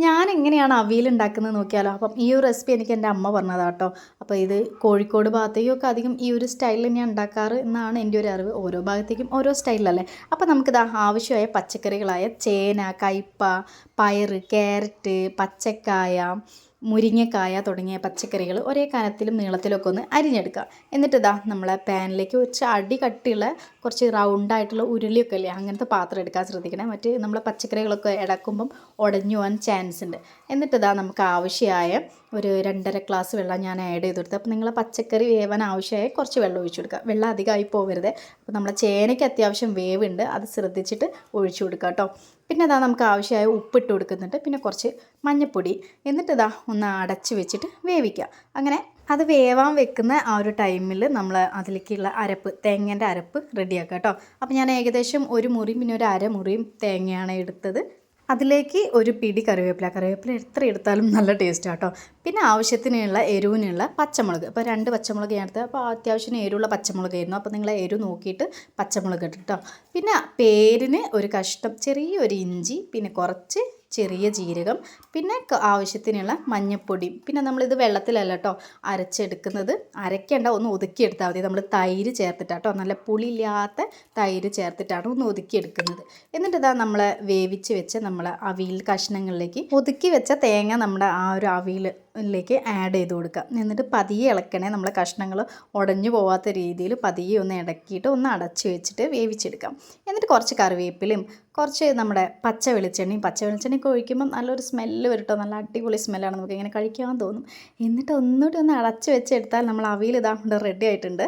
ഞാൻ എങ്ങനെയാണ് അവിയൽ ഉണ്ടാക്കുന്നത് നോക്കിയാലോ. അപ്പം ഈ ഒരു റെസിപ്പി എനിക്ക് എൻ്റെ അമ്മ പറഞ്ഞതാണ് കേട്ടോ. അപ്പോൾ ഇത് കോഴിക്കോട് ഭാഗത്തേക്കൊക്കെ അധികം ഈ ഒരു സ്റ്റൈലിൽ ഞാൻ ഉണ്ടാക്കാറ് എന്നാണ് എൻ്റെ ഒരു അറിവ്. ഓരോ ഭാഗത്തേക്കും ഓരോ സ്റ്റൈലല്ലേ. അപ്പോൾ നമുക്കിത് ആവശ്യമായ പച്ചക്കറികളായ ചേന, കയ്പ, പയറ്, ക്യാരറ്റ്, പച്ചക്കായ, മുരിങ്ങക്കായ തുടങ്ങിയ പച്ചക്കറികൾ ഒരേ കനത്തിലും നീളത്തിലൊക്കെ ഒന്ന് അരിഞ്ഞെടുക്കുക. എന്നിട്ട് നമ്മളെ പാനിലേക്ക് കുറച്ച് അടി കട്ടിയുള്ള കുറച്ച് റൗണ്ടായിട്ടുള്ള ഉരുളിയൊക്കെ അല്ലേ, അങ്ങനത്തെ പാത്രം എടുക്കാൻ ശ്രദ്ധിക്കണം. മറ്റ് നമ്മളെ പച്ചക്കറികളൊക്കെ ഇടക്കുമ്പം ഉടഞ്ഞു പോകാൻ ചാൻസ് ഉണ്ട്. എന്നിട്ട് നമുക്ക് ആവശ്യമായ ഒരു 2.5 ഗ്ലാസ് വെള്ളം ഞാൻ ആഡ് ചെയ്ത് കൊടുത്തു. അപ്പോൾ നിങ്ങൾ പച്ചക്കറി വേവാൻ ആവശ്യമായ കുറച്ച് വെള്ളം ഒഴിച്ചു കൊടുക്കുക. വെള്ളം അധികമായി പോകരുത്. അപ്പോൾ നമ്മളെ ചേനയ്ക്ക് അത്യാവശ്യം വേവുണ്ട്, അത് ശ്രദ്ധിച്ചിട്ട് ഒഴിച്ചു കൊടുക്കുക കേട്ടോ. പിന്നെ നമുക്ക് ആവശ്യമായ ഉപ്പിട്ട് കൊടുക്കുന്നുണ്ട്, പിന്നെ കുറച്ച് മഞ്ഞൾപ്പൊടി. എന്നിട്ട് ഒന്ന് അടച്ച് വെച്ചിട്ട് വേവിക്കുക. അങ്ങനെ അത് വേവാൻ വെക്കുന്ന ആ ഒരു ടൈമിൽ നമ്മൾ അതിലേക്കുള്ള അരപ്പ്, തേങ്ങേൻ്റെ അരപ്പ് റെഡിയാക്കുക കേട്ടോ. അപ്പോൾ ഞാൻ ഏകദേശം ഒരു മുറിയും പിന്നെ ഒരു അരമുറിയും തേങ്ങയാണ് എടുത്തത്. അതിലേക്ക് ഒരു പിടി കറിവേപ്പില എത്ര എടുത്താലും നല്ല ടേസ്റ്റാണ് കേട്ടോ. പിന്നെ ആവശ്യത്തിനുള്ള എരിവിനുള്ള പച്ചമുളക്. അപ്പോൾ 2 പച്ചമുളക് ഞാൻ എടുത്തത്. അപ്പോൾ അത്യാവശ്യം എരിവുള്ള പച്ചമുളകായിരുന്നു. അപ്പോൾ നിങ്ങൾ എരിവ് നോക്കിയിട്ട് പച്ചമുളക് ഇട്ട് കേട്ടോ. പിന്നെ പേരിന് ഒരു കഷ്ണം ചെറിയൊരു ഇഞ്ചി, പിന്നെ കുറച്ച് ചെറിയ ജീരകം, പിന്നെ ആവശ്യത്തിനുള്ള മഞ്ഞൾപ്പൊടി. പിന്നെ നമ്മളിത് വെള്ളത്തിലല്ല കേട്ടോ അരച്ചെടുക്കുന്നത്. അരയ്ക്കേണ്ട, ഒന്ന് ഒതുക്കിയെടുത്താൽ മതി. നമ്മൾ തൈര് ചേർത്തിട്ടാണ് കേട്ടോ, നല്ല പുളിയില്ലാത്ത തൈര് ചേർത്തിട്ടാണ് ഒന്ന് ഒതുക്കിയെടുക്കുന്നത്. എന്നിട്ട് നമ്മൾ വേവിച്ച് വെച്ച നമ്മൾ അവിയൽ കഷ്ണങ്ങളിലേക്ക് ഒതുക്കി വെച്ച തേങ്ങ നമ്മുടെ ആ ഒരു അവിയലിലേക്ക് ആഡ് ചെയ്ത് കൊടുക്കുക. എന്നിട്ട് പതിയെ ഇളക്കണേ. നമ്മളെ കഷ്ണങ്ങൾ ഉടഞ്ഞു പോവാത്ത രീതിയിൽ പതിയെ ഒന്ന് ഇടക്കിയിട്ട് ഒന്ന് അടച്ച് വെച്ചിട്ട് വേവിച്ചെടുക്കാം. എന്നിട്ട് കുറച്ച് കറിവേപ്പിലയും കുറച്ച് നമ്മുടെ പച്ച വെളിച്ചെണ്ണയൊക്കെ ഒഴിക്കുമ്പോൾ നല്ലൊരു സ്മെല്ല് വരും കേട്ടോ. നല്ല അടിപൊളി സ്മെല്ലാണ്, നമുക്ക് ഇങ്ങനെ കഴിക്കാൻ തോന്നും. എന്നിട്ട് ഒന്നുകൂടി ഒന്ന് അടച്ച് വെച്ചെടുത്താൽ നമ്മൾ അവിയൽ ഇവിടെ റെഡി ആയിട്ടുണ്ട്.